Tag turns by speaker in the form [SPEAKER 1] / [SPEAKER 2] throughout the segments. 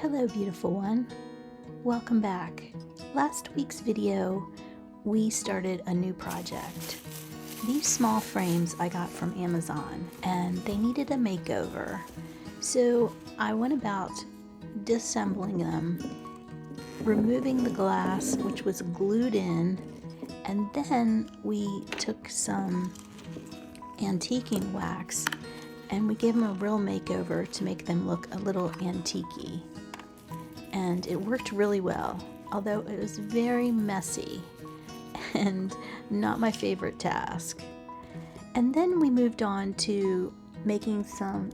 [SPEAKER 1] Hello, beautiful one. Welcome back. Last week's video, we started a new project. These small frames I got from Amazon, and they needed a makeover. So I went about disassembling them, removing the glass, which was glued in, and then we took some antiquing wax and we gave them a real makeover to make them look a little antique-y. And it worked really well, although it was very messy and not my favorite task. And then we moved on to making some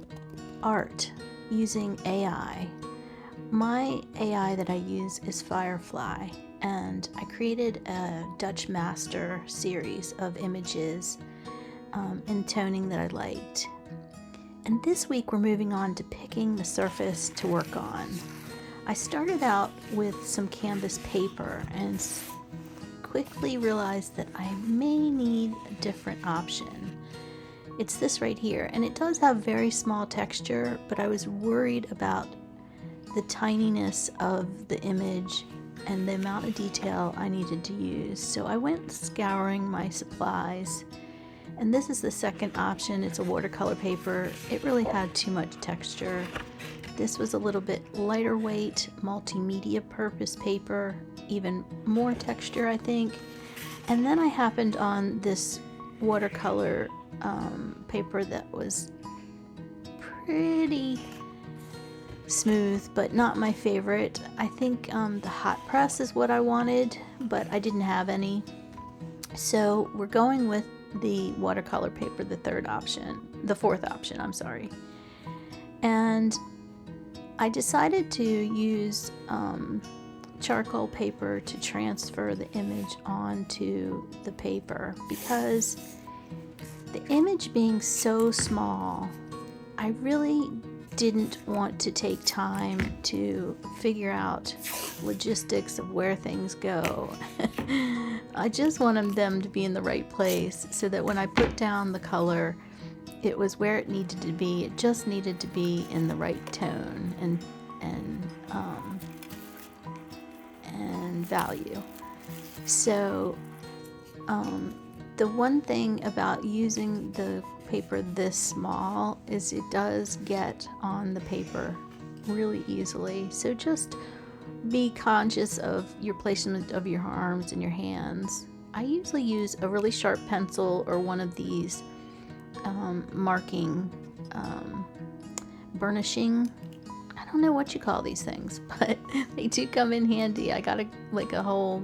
[SPEAKER 1] art using AI. My AI that I use is Firefly, and I created a Dutch master series of images in toning that I liked. And this week we're moving on to picking the surface to work on. I started out with some canvas paper and quickly realized that I may need a different option. It's this right here, and it does have very small texture, but I was worried about the tininess of the image and the amount of detail I needed to use. So I went scouring my supplies, and this is the second option. It's a watercolor paper. It really had too much texture. This was a little bit lighter weight, multimedia purpose paper, even more texture, I think. And then I happened on this watercolor paper that was pretty smooth, but not my favorite. I think the hot press is what I wanted, but I didn't have any. So we're going with the watercolor paper, the fourth option, I'm sorry. And I decided to use charcoal paper to transfer the image onto the paper because the image being so small, I really didn't want to take time to figure out logistics of where things go. I just wanted them to be in the right place so that when I put down the color, it was where it needed to be. It just needed to be in the right tone and value. So the one thing about using the paper this small is it does get on the paper really easily. So just be conscious of your placement of your arms and your hands. I usually use a really sharp pencil or one of these marking, burnishing. I don't know what you call these things, but they do come in handy. I got a whole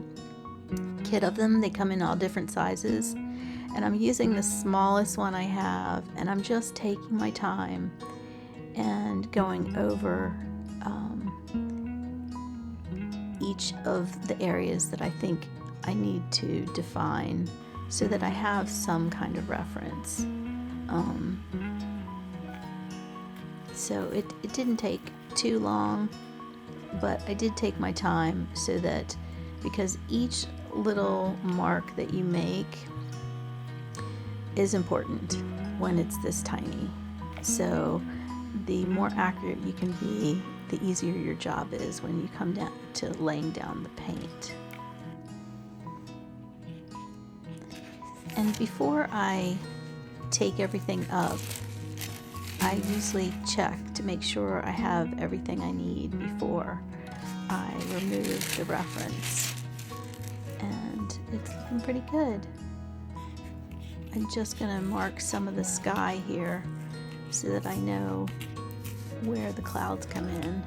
[SPEAKER 1] kit of them. They come in all different sizes, and I'm using the smallest one I have, and I'm just taking my time and going over each of the areas that I think I need to define so that I have some kind of reference. So it didn't take too long, but I did take my time so that, because each little mark that you make is important when it's this tiny. So the more accurate you can be, the easier your job is when you come down to laying down the paint. And before I take everything up, I usually check to make sure I have everything I need before I remove the reference. And it's looking pretty good. I'm just going to mark some of the sky here so that I know where the clouds come in.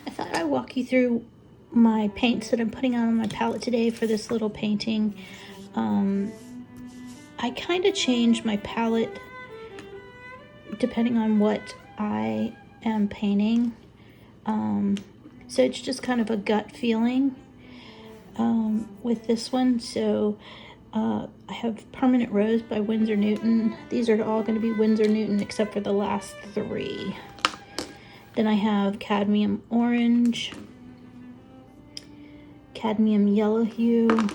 [SPEAKER 1] I thought I'd walk you through my paints that I'm putting on my palette today for this little painting. I kind of change my palette depending on what I am painting. So it's just kind of a gut feeling with this one. So I have Permanent Rose by Winsor Newton. These are all going to be Winsor Newton except for the last three. Then I have Cadmium Orange, Cadmium Yellow Hue,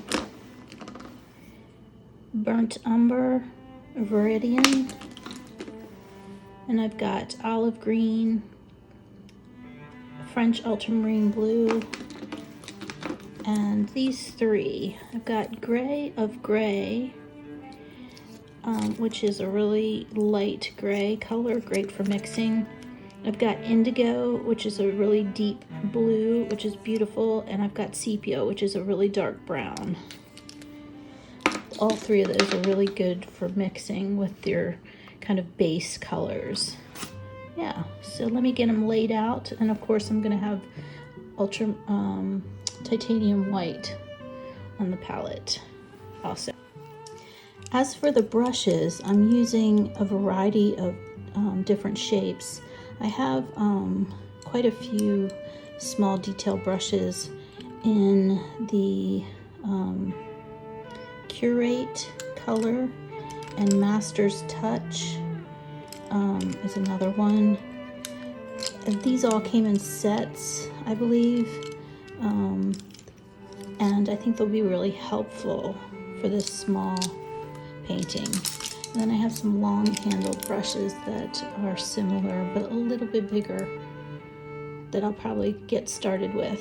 [SPEAKER 1] Burnt Umber, Viridian, and I've got Olive Green, French Ultramarine Blue, and these three. I've got Gray of Gray, which is a really light gray color, great for mixing. I've got Indigo, which is a really deep blue, which is beautiful, and I've got Sepia, which is a really dark brown. All three of those are really good for mixing with your kind of base colors. Yeah, so let me get them laid out, and of course I'm going to have titanium white on the palette also. As for the brushes, I'm using a variety of different shapes. I have quite a few small detail brushes in the Curate color, and Master's Touch is another one. And these all came in sets, I believe, and I think they'll be really helpful for this small painting. And then I have some long handled brushes that are similar but a little bit bigger that I'll probably get started with.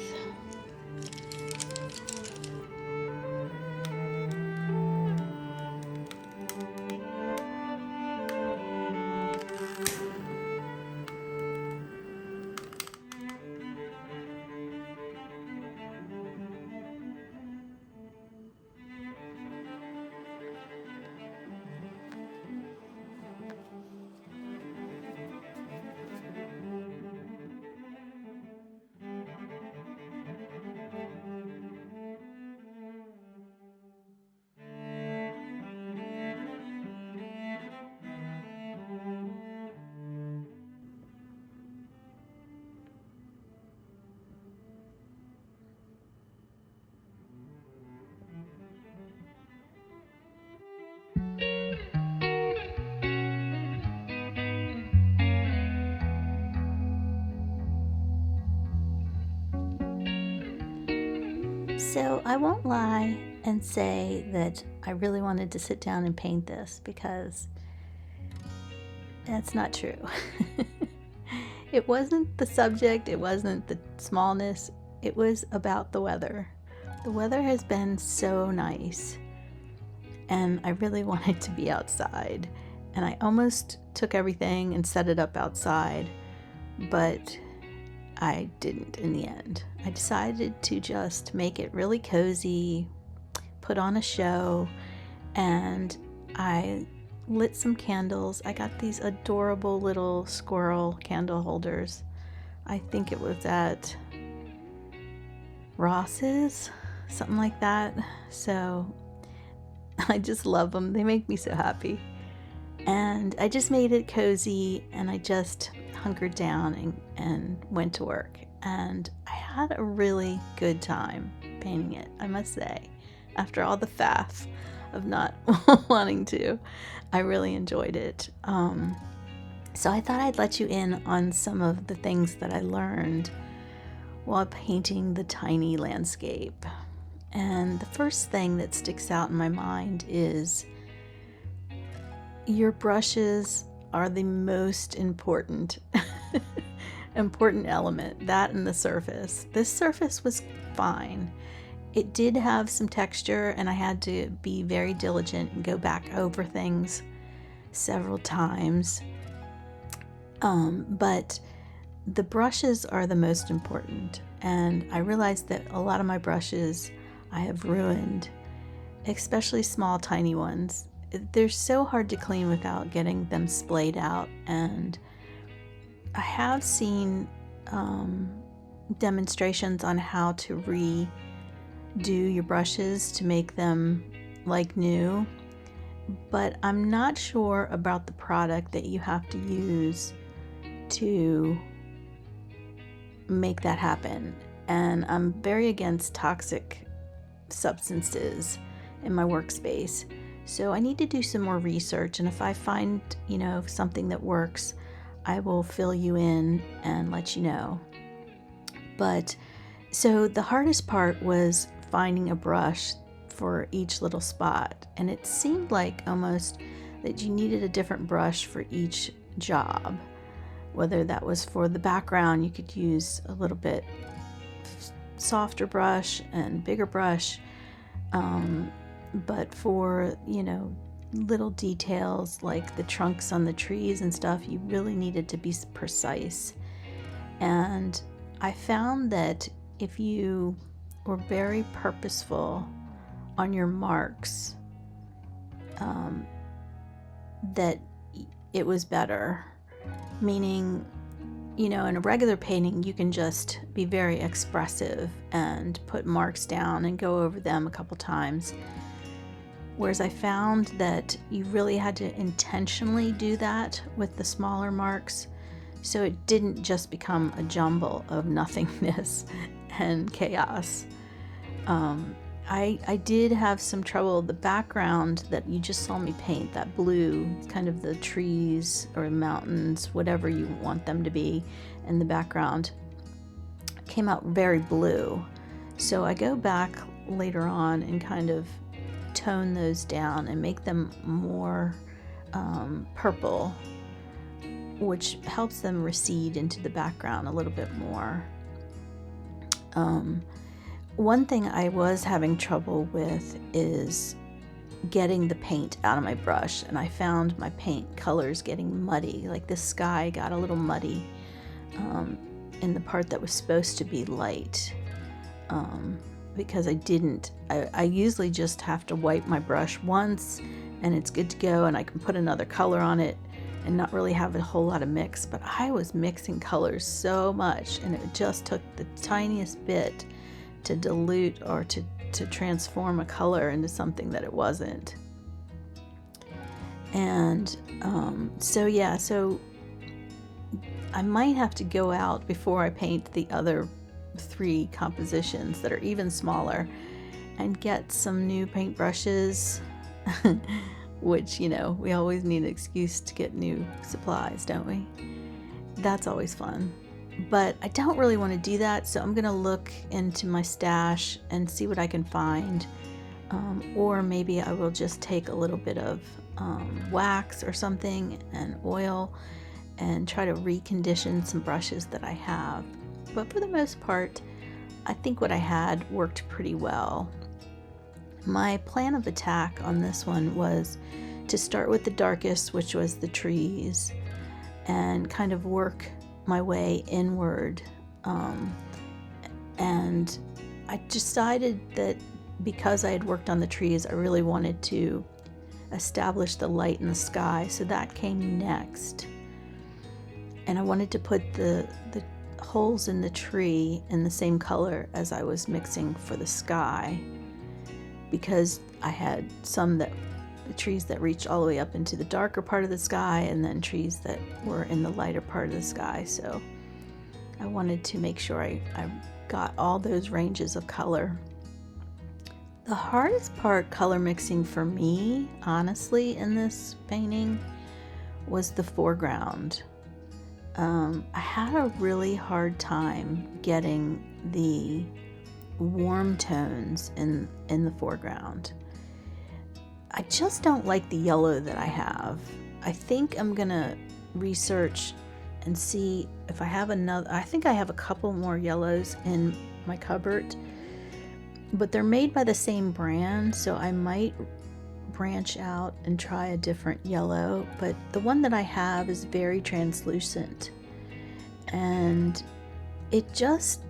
[SPEAKER 1] So I won't lie and say that I really wanted to sit down and paint this, because that's not true. It wasn't the subject, it wasn't the smallness, it was about the weather. The weather has been so nice, and I really wanted to be outside, and I almost took everything and set it up outside, but I didn't in the end. I decided to just make it really cozy, put on a show, and I lit some candles. I got these adorable little squirrel candle holders. I think it was at Ross's, something like that. So I just love them. They make me so happy. And I just made it cozy, and I just hunkered down and went to work. And I had a really good time painting it, I must say. After all the faff of not wanting to, I really enjoyed it. So I thought I'd let you in on some of the things that I learned while painting the tiny landscape. And the first thing that sticks out in my mind is your brushes are the most important element, that and the surface. This surface was fine. It did have some texture, and I had to be very diligent and go back over things several times. But the brushes are the most important, and I realized that a lot of my brushes I have ruined, especially small, tiny ones. They're so hard to clean without getting them splayed out, and I have seen demonstrations on how to redo your brushes to make them like new, but I'm not sure about the product that you have to use to make that happen. And I'm very against toxic substances in my workspace. So I need to do some more research, and if I find, something that works, I will fill you in and let you know. But so the hardest part was finding a brush for each little spot, and it seemed like almost that you needed a different brush for each job. Whether that was for the background, you could use a little bit softer brush and bigger brush, but for little details like the trunks on the trees and stuff, you really needed to be precise. And I found that if you were very purposeful on your marks, that it was better. Meaning, in a regular painting, you can just be very expressive and put marks down and go over them a couple times. Whereas I found that you really had to intentionally do that with the smaller marks, so it didn't just become a jumble of nothingness and chaos. I did have some trouble. The background that you just saw me paint, that blue, kind of the trees or mountains, whatever you want them to be in the background, came out very blue. So I go back later on and kind of tone those down and make them more purple, which helps them recede into the background a little bit more. One thing I was having trouble with is getting the paint out of my brush, and I found my paint colors getting muddy. Like the sky got a little muddy in the part that was supposed to be light, because I usually just have to wipe my brush once and it's good to go, and I can put another color on it and not really have a whole lot of mix. But I was mixing colors so much, and it just took the tiniest bit to dilute or to transform a color into something that it wasn't. And so I might have to go out before I paint the other 3 compositions that are even smaller and get some new paint brushes, which, we always need an excuse to get new supplies, don't we? That's always fun. But I don't really want to do that, so I'm going to look into my stash and see what I can find. Or maybe I will just take a little bit of wax or something and oil and try to recondition some brushes that I have. But for the most part, I think what I had worked pretty well. My plan of attack on this one was to start with the darkest, which was the trees, and kind of work my way inward. And I decided that because I had worked on the trees, I really wanted to establish the light in the sky, so that came next. And I wanted to put the holes in the tree in the same color as I was mixing for the sky, because I had the trees that reached all the way up into the darker part of the sky, and then trees that were in the lighter part of the sky. So I wanted to make sure I got all those ranges of color. The hardest part color mixing for me, honestly, in this painting was the foreground. I had a really hard time getting the warm tones in the foreground. I just don't like the yellow that I have. I think I'm gonna research and see if I have another. I think I have a couple more yellows in my cupboard, but they're made by the same brand, so I might branch out and try a different yellow. But the one that I have is very translucent, and it just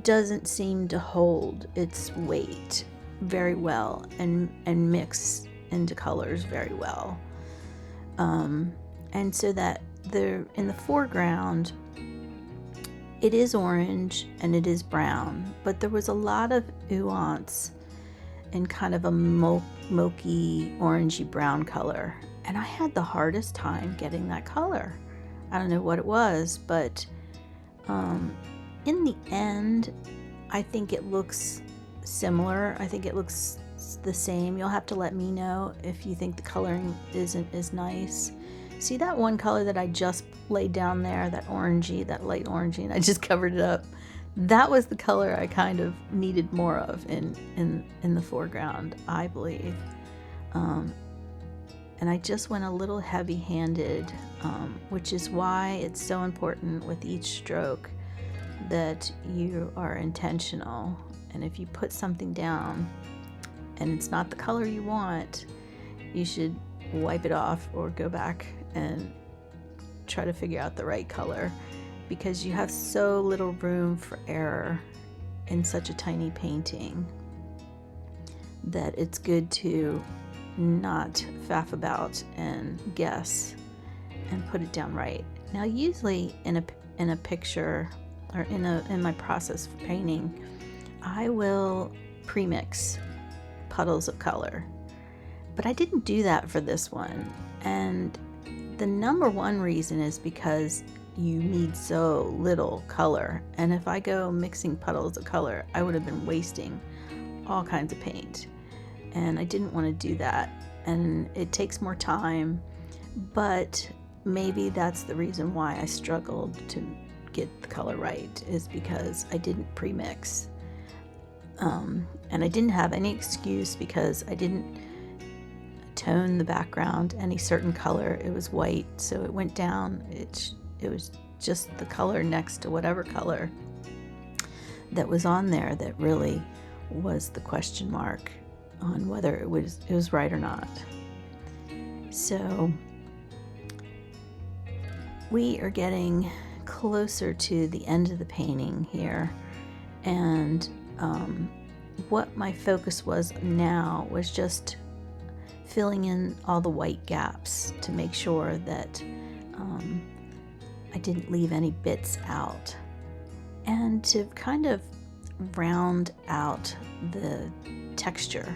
[SPEAKER 1] doesn't seem to hold its weight very well and mix into colors very well. And so that in the foreground, it is orange and it is brown, but there was a lot of nuance in kind of a milky, orangey brown color. And I had the hardest time getting that color. I don't know what it was, but in the end, I think it looks similar. I think it looks the same. You'll have to let me know if you think the coloring isn't as nice. See that one color that I just laid down there, that orangey, that light orangey, and I just covered it up? That was the color I kind of needed more of in the foreground, I believe. And I just went a little heavy-handed, which is why it's so important with each stroke that you are intentional. And if you put something down and it's not the color you want, you should wipe it off or go back and try to figure out the right color, because you have so little room for error in such a tiny painting that it's good to not faff about and guess and put it down right. Now, usually in a picture or in my process for painting, I will pre-mix puddles of color, but I didn't do that for this one. And the number one reason is because you need so little color, and if I go mixing puddles of color, I would have been wasting all kinds of paint, and I didn't want to do that. And it takes more time, but maybe that's the reason why I struggled to get the color right, is because I didn't pre-mix. And I didn't have any excuse because I didn't tone the background any certain color. It was white, so it went down. It was just the color next to whatever color that was on there that really was the question mark on whether it was right or not. So we are getting closer to the end of the painting here, and what my focus was now was just filling in all the white gaps to make sure that I didn't leave any bits out, and to kind of round out the texture,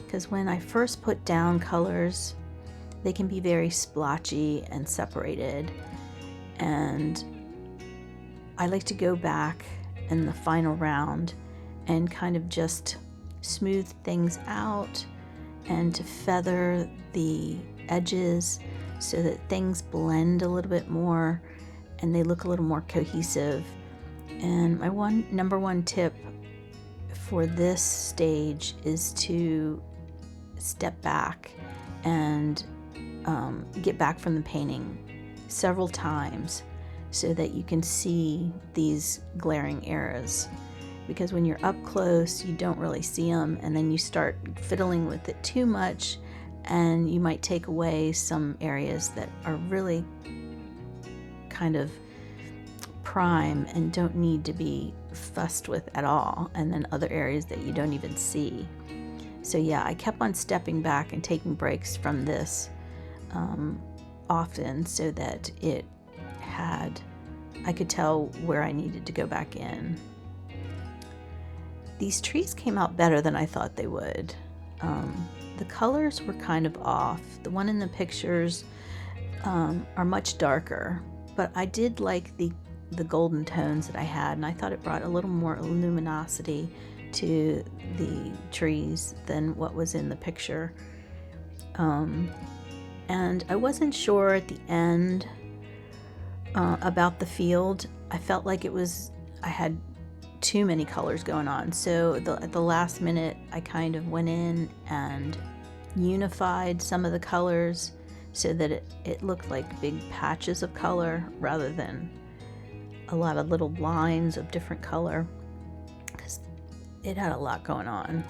[SPEAKER 1] because when I first put down colors, they can be very splotchy and separated, and I like to go back in the final round and kind of just smooth things out and to feather the edges so that things blend a little bit more and they look a little more cohesive. And my number one tip for this stage is to step back and get back from the painting several times so that you can see these glaring errors. Because when you're up close, you don't really see them, and then you start fiddling with it too much, and you might take away some areas that are really kind of prime and don't need to be fussed with at all, and then other areas that you don't even see. So yeah, I kept on stepping back and taking breaks from this often so that I could tell where I needed to go back in. These trees came out better than I thought they would. The colors were kind of off. The one in the pictures are much darker, but I did like the golden tones that I had, and I thought it brought a little more luminosity to the trees than what was in the picture. And I wasn't sure at the end about the field. I felt like I had too many colors going on. So at the last minute, I kind of went in and unified some of the colors so that it looked like big patches of color rather than a lot of little lines of different color, because it had a lot going on.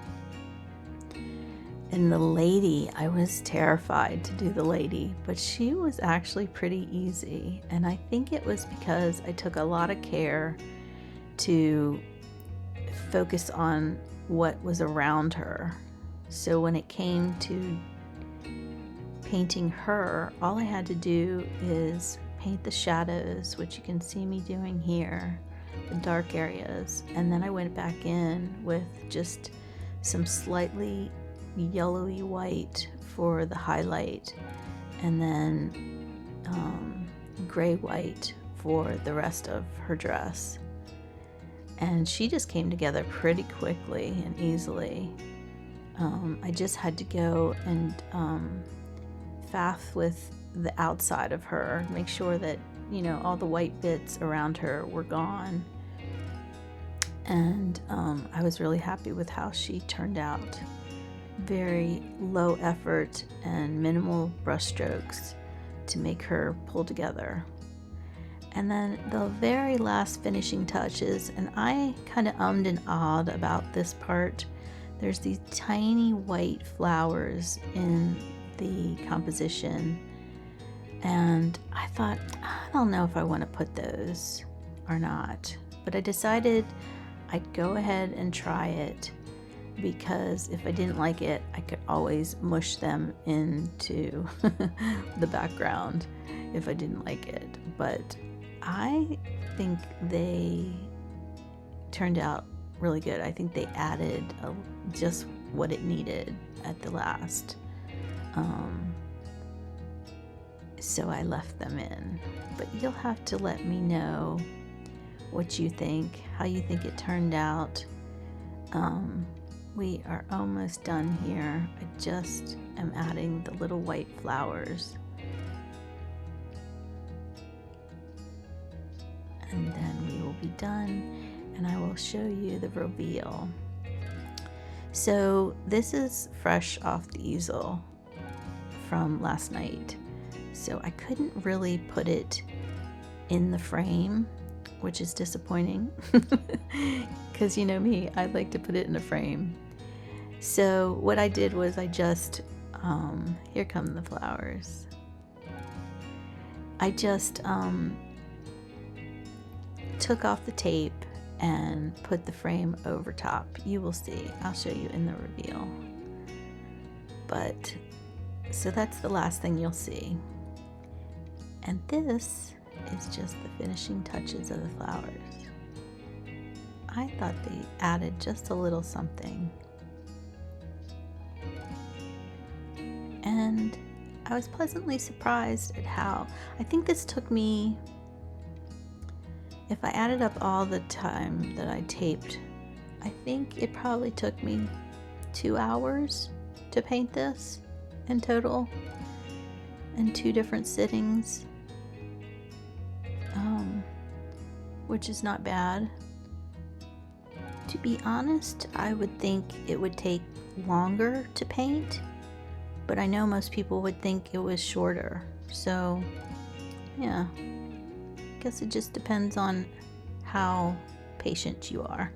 [SPEAKER 1] And the lady, I was terrified to do the lady, but she was actually pretty easy. And I think it was because I took a lot of care to focus on what was around her. So when it came to painting her, all I had to do is paint the shadows, which you can see me doing here, the dark areas, and then I went back in with just some slightly yellowy white for the highlight, and then gray white for the rest of her dress. And she just came together pretty quickly and easily. I just had to go and faff with the outside of her, make sure that, you know, all the white bits around her were gone. And I was really happy with how she turned out. Very low effort and minimal brush strokes to make her pull together. And then the very last finishing touches, and I kind of ummed and ahed about this part. There's these tiny white flowers in the composition, and I thought, I don't know if I want to put those or not, but I decided I'd go ahead and try it, because if I didn't like it, I could always mush them into the background if I didn't like it. But I think they turned out really good. I think they added just what it needed at the last. So I left them in. But you'll have to let me know what you think, how you think it turned out. We are almost done here. I just am adding the little white flowers. And then we will be done, and I will show you the reveal. So this is fresh off the easel from last night. So I couldn't really put it in the frame, which is disappointing because you know me, I like to put it in a frame. So what I did was I just, here come the flowers. I just took off the tape and put the frame over top. You will see, I'll show you in the reveal. But, so that's the last thing you'll see. And this is just the finishing touches of the flowers. I thought they added just a little something. And I was pleasantly surprised at how, I think this took me, if I added up all the time that I taped, I think it probably took me 2 hours to paint this in total, in 2 different sittings, which is not bad. To be honest, I would think it would take longer to paint, but I know most people would think it was shorter. So, yeah, I guess it just depends on how patient you are.